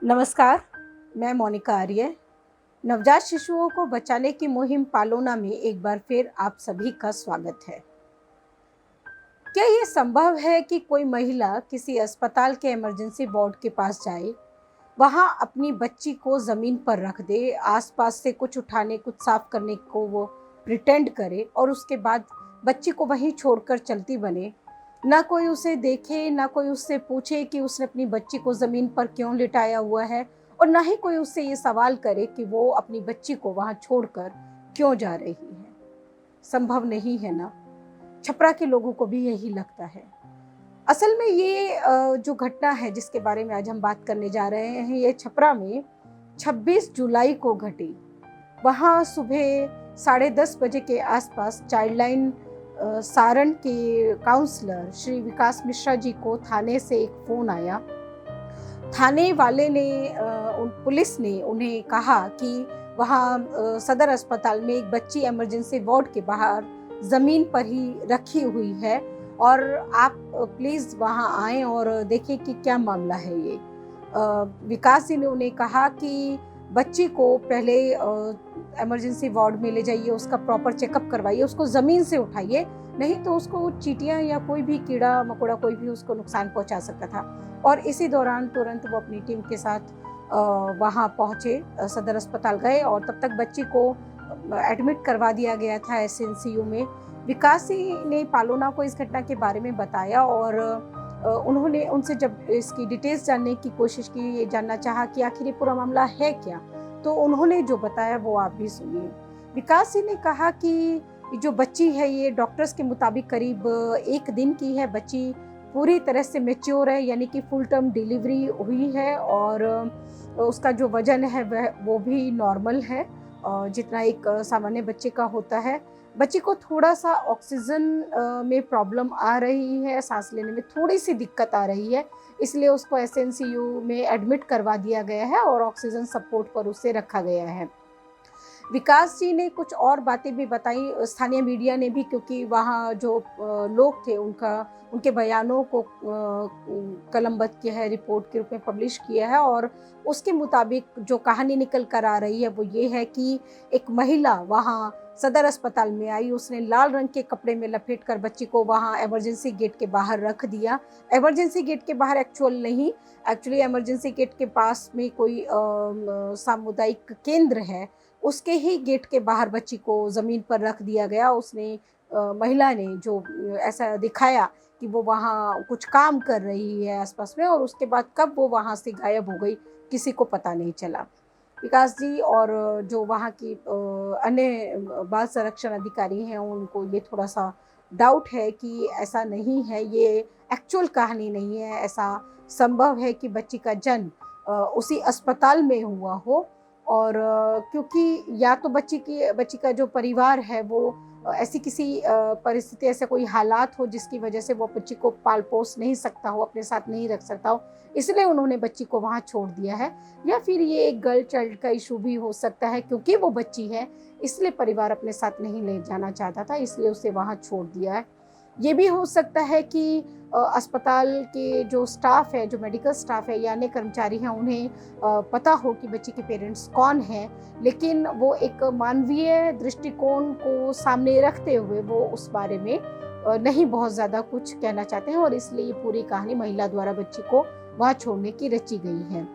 नमस्कार, मैं मोनिका आर्य। नवजात शिशुओं को बचाने की मुहिम पालोना में एक बार फिर आप सभी का स्वागत है। क्या ये संभव है कि कोई महिला किसी अस्पताल के इमरजेंसी वार्ड के पास जाए, वहां अपनी बच्ची को जमीन पर रख दे, आसपास से कुछ उठाने, कुछ साफ करने को वो प्रिटेंड करे और उसके बाद बच्ची को वहीं छोड़कर चलती बने? ना कोई उसे देखे, ना कोई उससे पूछे कि उसने अपनी बच्ची को जमीन पर क्यों लिटाया हुआ है, और ना ही कोई उससे ये सवाल करे कि वो अपनी बच्ची को वहां छोड़कर क्यों जा रही है। संभव नहीं है ना? छपरा के लोगों को भी यही लगता है। असल में ये जो घटना है जिसके बारे में आज हम बात करने जा रहे हैं, ये छपरा में 26 जुलाई को घटी। वहाँ सुबह 10:30 बजे के आसपास चाइल्डलाइन सारण के काउंसलर श्री विकास मिश्रा जी को थाने से एक फ़ोन आया। थाने वाले ने पुलिस ने उन्हें कहा कि वहाँ सदर अस्पताल में एक बच्ची इमरजेंसी वार्ड के बाहर ज़मीन पर ही रखी हुई है और आप प्लीज़ वहाँ आएँ और देखें कि क्या मामला है ये। विकास जी ने उन्हें कहा कि बच्ची को पहले इमरजेंसी वार्ड में ले जाइए, उसका प्रॉपर चेकअप करवाइए, उसको ज़मीन से उठाइए, नहीं तो उसको चींटियाँ या कोई भी कीड़ा मकोड़ा कोई भी उसको नुकसान पहुंचा सकता था। और इसी दौरान तुरंत वो अपनी टीम के साथ वहाँ पहुँचे, सदर अस्पताल गए और तब तक बच्ची को एडमिट करवा दिया गया था एसएनसीयू में। विकास जी ने पालोना को इस घटना के बारे में बताया और उन्होंने उनसे जब इसकी डिटेल्स जानने की कोशिश की, ये जानना चाहा कि आखिर ये पूरा मामला है क्या, तो उन्होंने जो बताया वो आप भी सुनिए। विकास जी ने कहा कि जो बच्ची है ये डॉक्टर्स के मुताबिक करीब 1 दिन की है। बच्ची पूरी तरह से मैच्योर है, यानी कि फुल टर्म डिलीवरी हुई है और उसका जो वजन है वो भी नॉर्मल है, जितना एक सामान्य बच्चे का होता है। बच्ची को थोड़ा सा ऑक्सीजन में प्रॉब्लम आ रही है, सांस लेने में थोड़ी सी दिक्कत आ रही है, इसलिए उसको एसएनसीयू में एडमिट करवा दिया गया है और ऑक्सीजन सपोर्ट पर उसे रखा गया है। विकास जी ने कुछ और बातें भी बताई, स्थानीय मीडिया ने भी, क्योंकि वहाँ जो लोग थे उनके बयानों को कलमबद्ध किया है, रिपोर्ट के रूप में पब्लिश किया है और उसके मुताबिक जो कहानी निकल कर आ रही है वो ये है कि एक महिला वहाँ सदर अस्पताल में आई, उसने लाल रंग के कपड़े में लपेट कर बच्ची को वहाँ इमरजेंसी गेट के बाहर रख दिया। इमरजेंसी गेट के बाहर एक्चुअली इमरजेंसी गेट के पास में कोई सामुदायिक केंद्र है, उसके ही गेट के बाहर बच्ची को ज़मीन पर रख दिया गया। उसने महिला ने जो ऐसा दिखाया कि वो वहाँ कुछ काम कर रही है आसपास में, और उसके बाद कब वो वहाँ से गायब हो गई किसी को पता नहीं चला। विकास जी और जो वहाँ की अन्य बाल संरक्षण अधिकारी हैं उनको ये थोड़ा सा डाउट है कि ऐसा नहीं है, ये एक्चुअल कहानी नहीं है। ऐसा संभव है कि बच्ची का जन्म उसी अस्पताल में हुआ हो और क्योंकि या तो बच्ची का जो परिवार है वो ऐसी किसी परिस्थिति, ऐसे कोई हालात हो जिसकी वजह से वो बच्ची को पाल पोस नहीं सकता हो, अपने साथ नहीं रख सकता हो, इसलिए उन्होंने बच्ची को वहाँ छोड़ दिया है। या फिर ये एक गर्ल चाइल्ड का इशू भी हो सकता है, क्योंकि वो बच्ची है इसलिए परिवार अपने साथ नहीं ले जाना चाहता था, इसलिए उसे वहाँ छोड़ दिया है। ये भी हो सकता है कि अस्पताल के जो स्टाफ है, जो मेडिकल स्टाफ है या अन्य कर्मचारी हैं, उन्हें पता हो कि बच्ची के पेरेंट्स कौन हैं, लेकिन वो एक मानवीय दृष्टिकोण को सामने रखते हुए वो उस बारे में नहीं बहुत ज़्यादा कुछ कहना चाहते हैं और इसलिए ये पूरी कहानी महिला द्वारा बच्ची को वहाँ छोड़ने की रची गई है।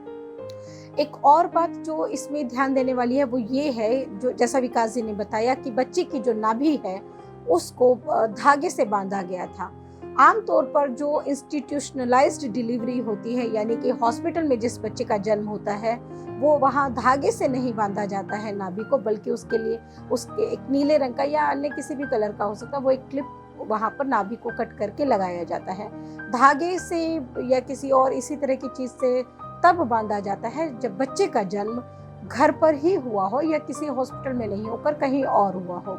एक और बात जो इसमें ध्यान देने वाली है वो ये है, जो जैसा विकास जी ने बताया कि बच्ची की जो नाभि है उसको धागे से बांधा गया था। आमतौर पर जो इंस्टीट्यूशनलाइज्ड डिलीवरी होती है, यानी कि हॉस्पिटल में जिस बच्चे का जन्म होता है, वो वहाँ धागे से नहीं बांधा जाता है नाभि को, बल्कि उसके लिए उसके एक नीले रंग का या अन्य किसी भी कलर का हो सकता है, वो एक क्लिप वहाँ पर नाभि को कट करके लगाया जाता है। धागे से या किसी और इसी तरह की चीज़ से तब बांधा जाता है जब बच्चे का जन्म घर पर ही हुआ हो या किसी हॉस्पिटल में नहीं होकर कहीं और हुआ हो।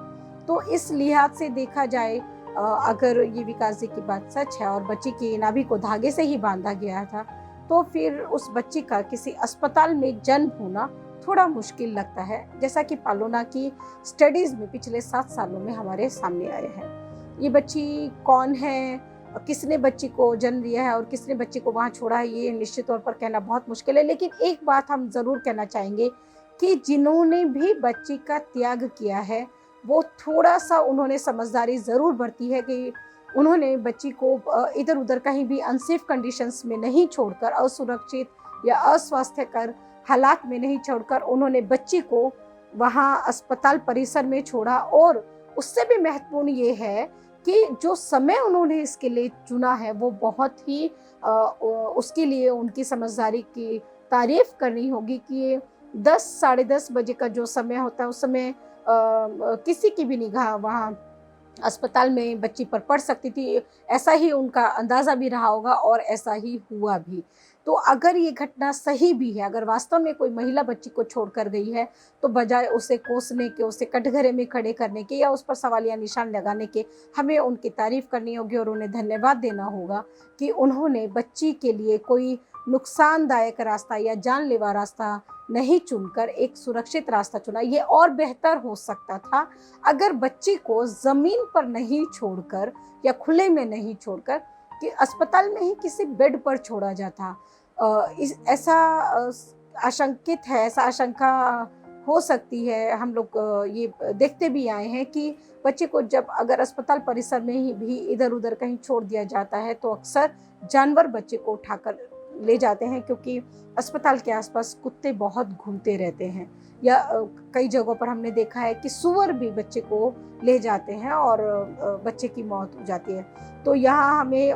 तो इस लिहाज से देखा जाए, अगर ये विकास जी की बात सच है और बच्ची की नाभि को धागे से ही बांधा गया था, तो फिर उस बच्ची का किसी अस्पताल में जन्म होना थोड़ा मुश्किल लगता है, जैसा कि पालोना की स्टडीज़ में पिछले 7 सालों में हमारे सामने आया है। ये बच्ची कौन है, किसने बच्ची को जन्म दिया है और किसने बच्ची को वहाँ छोड़ा है, ये निश्चित तौर पर कहना बहुत मुश्किल है। लेकिन एक बात हम ज़रूर कहना चाहेंगे कि जिन्होंने भी बच्ची का त्याग किया है, वो थोड़ा-सा उन्होंने समझदारी ज़रूर बरती है कि उन्होंने बच्ची को इधर-उधर कहीं भी अनसेफ कंडीशंस में नहीं छोड़कर, असुरक्षित या अस्वास्थ्यकर हालात में नहीं छोड़कर उन्होंने बच्ची को वहाँ अस्पताल परिसर में छोड़ा। और उससे भी महत्वपूर्ण ये है कि जो समय उन्होंने इसके लिए चुना है वो बहुत ही उसके लिए उनकी समझदारी की तारीफ करनी होगी कि ये 10 साढ़े 10 बजे का जो समय होता है उस समय किसी की भी निगाह वहाँ अस्पताल में बच्ची पर पड़ सकती थी। ऐसा ही उनका अंदाज़ा भी रहा होगा और ऐसा ही हुआ भी। तो अगर ये घटना सही भी है, अगर वास्तव में कोई महिला बच्ची को छोड़कर गई है, तो बजाय उसे कोसने के, उसे कटघरे में खड़े करने के या उस पर सवालिया निशान लगाने के, हमें उनकी तारीफ़ करनी होगी और उन्हें धन्यवाद देना होगा कि उन्होंने बच्ची के लिए कोई नुकसानदायक रास्ता या जानलेवा रास्ता नहीं चुनकर एक सुरक्षित रास्ता चुना। ये और बेहतर हो सकता था अगर बच्ची को ज़मीन पर नहीं छोड़कर या खुले में नहीं छोड़कर कि अस्पताल में ही किसी बेड पर छोड़ा जाता। ऐसा आशंकित है, ऐसा आशंका हो सकती है। हम लोग ये देखते भी आए हैं कि बच्चे को जब अगर अस्पताल परिसर में ही भी इधर-उधर कहीं छोड़ दिया जाता है तो अक्सर जानवर बच्चे को उठाकर ले जाते हैं, क्योंकि अस्पताल के आसपास कुत्ते बहुत घूमते रहते हैं। या कई जगहों पर हमने देखा है कि सूअर भी बच्चे को ले जाते हैं और बच्चे की मौत हो जाती है। तो यहाँ हमें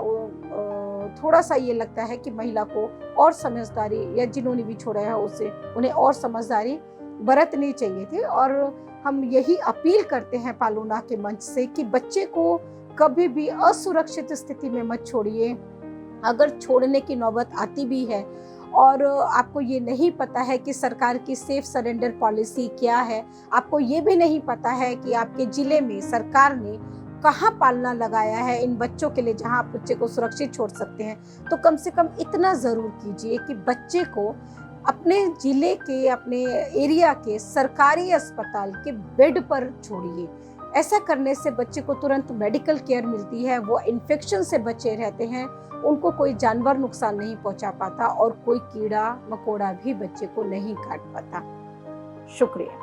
थोड़ा-सा ये लगता है कि महिला को और समझदारी, या जिन्होंने भी छोड़ा है उन्हें और समझदारी बरतनी चाहिए थी। और हम यही अपील करते हैं पालूना के मंच से कि बच्चे को कभी भी असुरक्षित स्थिति में मत छोड़िए। अगर छोड़ने की नौबत आती भी है और आपको ये नहीं पता है कि सरकार की सेफ सरेंडर पॉलिसी क्या है, आपको ये भी नहीं पता है कि आपके ज़िले में सरकार ने कहाँ पालना लगाया है इन बच्चों के लिए जहाँ आप बच्चे को सुरक्षित छोड़ सकते हैं, तो कम से कम इतना ज़रूर कीजिए कि बच्चे को अपने ज़िले के, अपने एरिया के सरकारी अस्पताल के बेड पर छोड़िए। ऐसा करने से बच्चे को तुरंत मेडिकल केयर मिलती है, वो इन्फेक्शन से बचे रहते हैं, उनको कोई जानवर नुकसान नहीं पहुंचा पाता और कोई कीड़ा मकोड़ा भी बच्चे को नहीं काट पाता। शुक्रिया।